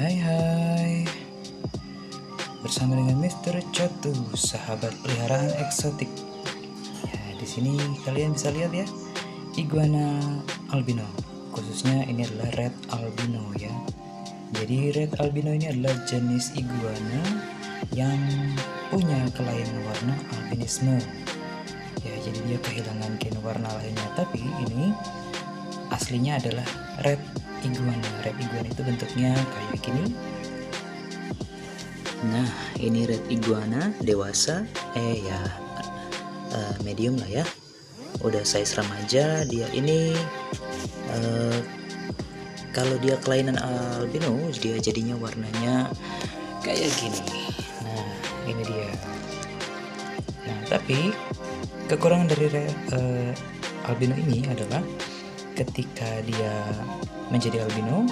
Hai hai, bersama dengan Mr. Chatu, sahabat peliharaan eksotik. Ya, di sini kalian bisa lihat ya, iguana albino. Khususnya ini adalah red albino ya. Jadi red albino ini adalah jenis iguana yang punya kelainan warna albinisme. Ya, jadi dia kehilangan gen warna lainnya. Tapi ini aslinya adalah red iguana. Red iguana itu bentuknya kayak gini. Nah, ini red iguana dewasa, medium lah ya. Udah size remaja. Dia ini kalau dia kelainan albino, dia jadinya warnanya kayak gini. Nah, ini dia. Nah, tapi kekurangan dari albino ini adalah ketika dia menjadi albino,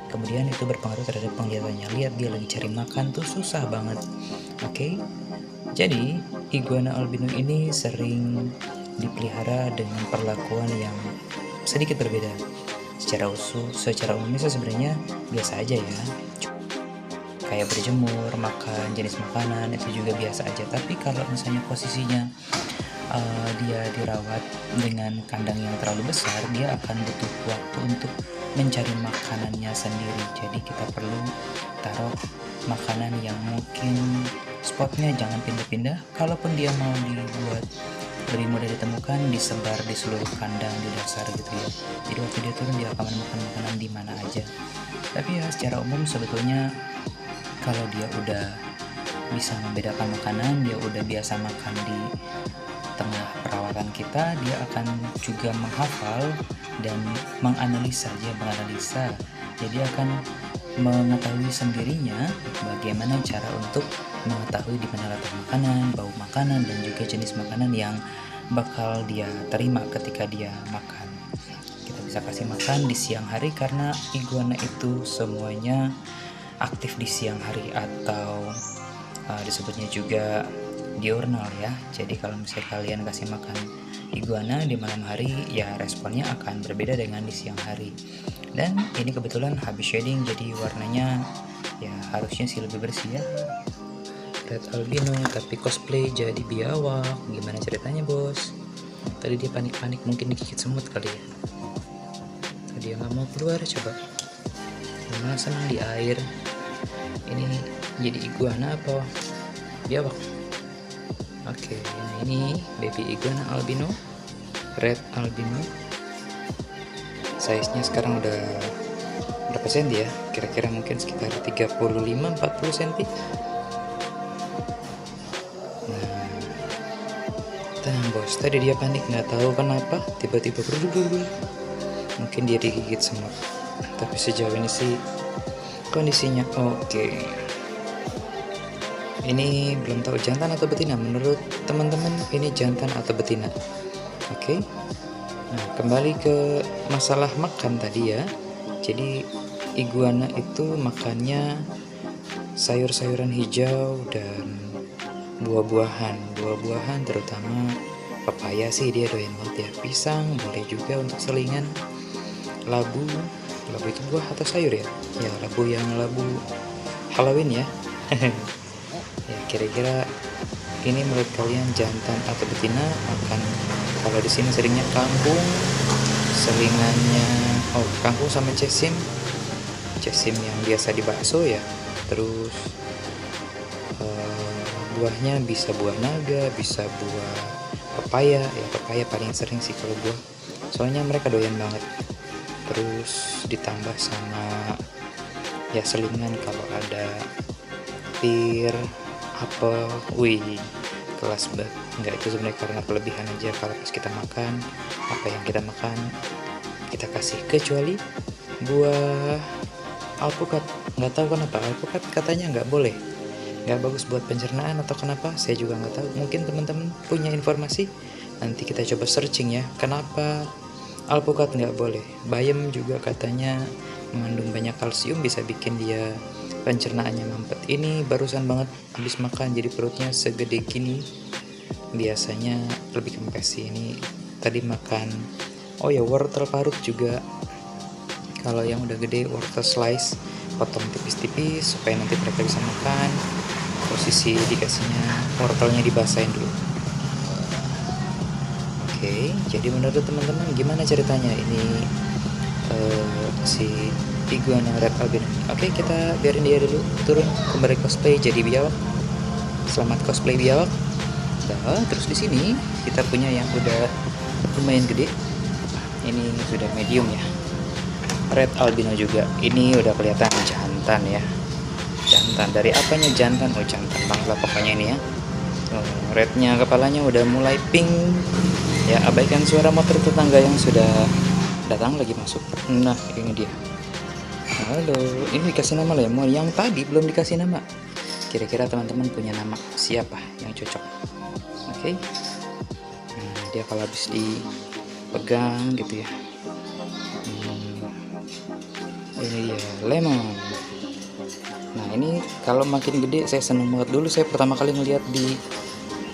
kemudian itu berpengaruh terhadap penglihatannya. Lihat dia lagi cari makan tuh susah banget. Oke. Jadi iguana albino ini sering dipelihara dengan perlakuan yang sedikit berbeda. Secara umumnya sebenarnya biasa aja ya. Kayak berjemur, makan jenis makanan itu juga biasa aja. Tapi kalau misalnya posisinya dia dirawat dengan kandang yang terlalu besar, dia akan butuh waktu untuk mencari makanannya sendiri. Jadi kita perlu taruh makanan yang mungkin spotnya jangan pindah-pindah. Kalaupun dia mau dibuat lebih mudah ditemukan, disebar di seluruh kandang di dasar gitu ya. Jadi waktu dia turun dia akan menemukan makanan di mana aja. Tapi ya secara umum sebetulnya kalau dia udah bisa membedakan makanan, dia udah biasa makan di tengah perawatan kita, dia akan juga menghafal dan menganalisa. Jadi akan mengetahui sendirinya bagaimana cara untuk mengetahui di mana letak makanan, bau makanan, dan juga jenis makanan yang bakal dia terima ketika dia makan. Kita bisa kasih makan di siang hari karena iguana itu semuanya aktif di siang hari, atau disebutnya juga diurnal ya. Jadi kalau misalnya kalian kasih makan iguana di malam hari, ya responnya akan berbeda dengan di siang hari. Dan ini kebetulan habis shading, jadi warnanya ya harusnya sih lebih bersih ya. Red albino tapi cosplay jadi biawak, gimana ceritanya bos? Tadi dia panik-panik, mungkin digigit semut kali ya. Tadi dia nggak mau keluar, coba malah senang di air. Ini jadi iguana apa biawak? Oke, nah ini baby iguana albino, red albino. Size-nya sekarang udah berapa senti ya? Kira-kira mungkin sekitar 35-40 cm. Nah, tenang bos, tadi dia panik, nggak tahu kenapa tiba-tiba berduduk. Mungkin dia digigit semut. Tapi sejauh ini sih kondisinya oke. Ini belum tahu jantan atau betina. Menurut teman-teman ini jantan atau betina. Oke. Nah, kembali ke masalah makan tadi ya. Jadi iguana itu makannya sayur-sayuran hijau dan buah-buahan terutama pepaya sih dia doyan banget ya. Pisang boleh juga untuk selingan. Labu itu buah atau sayur ya? Ya, labu Halloween ya. Ya, kira-kira ini menurut kalian jantan atau betina makan? Kalau di sini seringnya kangkung, selingannya kangkung sama cesim yang biasa di bakso ya. Terus buahnya bisa buah naga, bisa buah pepaya ya. Pepaya paling sering sih kalau buah, soalnya mereka doyan banget. Terus ditambah sama ya selingan kalau ada pir, apel. Kelas banget. Enggak, itu sebenarnya karena kelebihan aja. Kalau pas kita makan, apa yang kita makan kita kasih, kecuali buah alpukat. Nggak tahu kenapa alpukat katanya nggak boleh, nggak bagus buat pencernaan atau kenapa, saya juga nggak tahu. Mungkin teman-teman punya informasi, nanti kita coba searching ya, kenapa alpukat nggak boleh. Bayam juga katanya mengandung banyak kalsium, bisa bikin dia pencernaannya mampet. Ini barusan banget habis makan, jadi perutnya segede gini. Biasanya lebih kempes sih. Ini tadi makan wortel parut juga. Kalau yang udah gede wortel slice potong tipis-tipis supaya nanti mereka bisa makan. Posisi dikasihnya wortelnya dibasahin dulu. Oke, jadi menurut teman-teman gimana ceritanya ini si iguana red albino? Oke, kita biarin dia dulu turun kembali cosplay jadi biawak. Selamat cosplay biawak. Nah, terus di sini kita punya yang udah lumayan gede. Ini sudah medium ya. Red albino juga. Ini udah kelihatan jantan ya. Jantan dari apanya jantan? Oh, jantan banget lah pokoknya ini ya. Rednya kepalanya udah mulai pink. Ya, abaikan suara motor tetangga yang sudah datang lagi masuk. Nah, ini dia. Halo, ini dikasih nama lemon. Yang tadi belum dikasih nama. Kira-kira teman-teman punya nama siapa yang cocok? Oke. Dia kalau habis dipegang gitu ya. Ini dia lemon. Nah, ini kalau makin gede saya seneng banget. Dulu saya pertama kali ngeliat di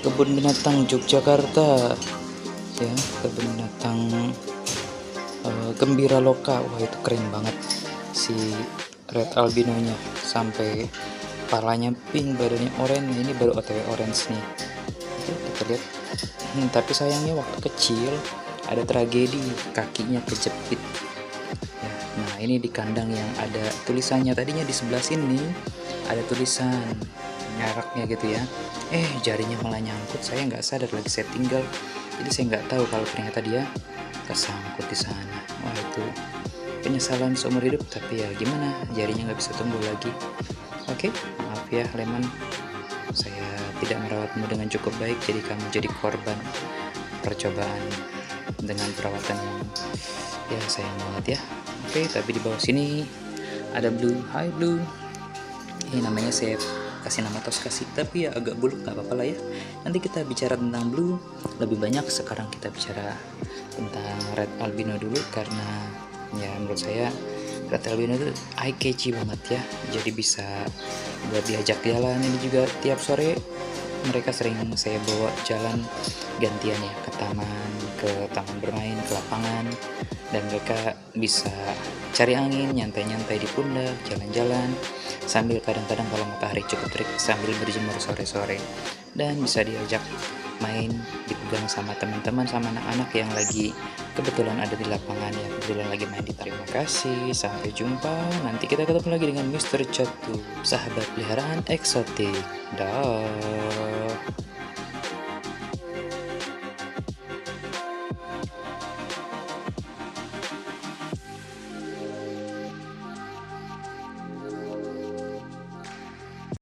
kebun binatang Yogyakarta ya, kebun binatang Gembira Loka. Wah, itu keren banget si red albinonya, sampai palanya pink, badannya orange. Nah, ini baru OTW orange nih. Oke, kita lihat. Tapi sayangnya waktu kecil ada tragedi, kakinya kejepit ya. Nah, ini di kandang yang ada tulisannya, tadinya di sebelah sini ada tulisan mereknya gitu ya, jarinya malah nyangkut. Saya nggak sadar lagi, saya tinggal, jadi saya nggak tahu kalau ternyata dia kesangkut di sana. Wah, itu penyesalan seumur hidup, tapi ya gimana, jarinya nggak bisa tumbuh lagi. Oke, maaf ya Lemon, saya tidak merawatmu dengan cukup baik, jadi kamu jadi korban percobaan dengan perawatan yang ya sayang banget ya. Oke, tapi di bawah sini ada Blue. Hai Blue, ini namanya saya kasih nama Toskasi, tapi ya agak buluk, nggak apa-apa lah ya. Nanti kita bicara tentang Blue lebih banyak. Sekarang kita bicara tentang red albino dulu, karena ya menurut saya red albino itu eye catchy banget ya. Jadi bisa buat diajak jalan. Ini juga tiap sore mereka sering saya bawa jalan gantian ya, ke taman bermain, ke lapangan, dan mereka bisa cari angin, nyantai-nyantai di pundak, jalan-jalan sambil kadang-kadang kalau matahari cukup terik sambil berjemur sore-sore, dan bisa diajak main, dipegang sama teman-teman, sama anak-anak yang lagi kebetulan ada di lapangan, yang kebetulan lagi main di. Terima kasih, sampai jumpa. Nanti kita ketemu lagi dengan Mr. Chatu, sahabat peliharaan eksotik. Dah.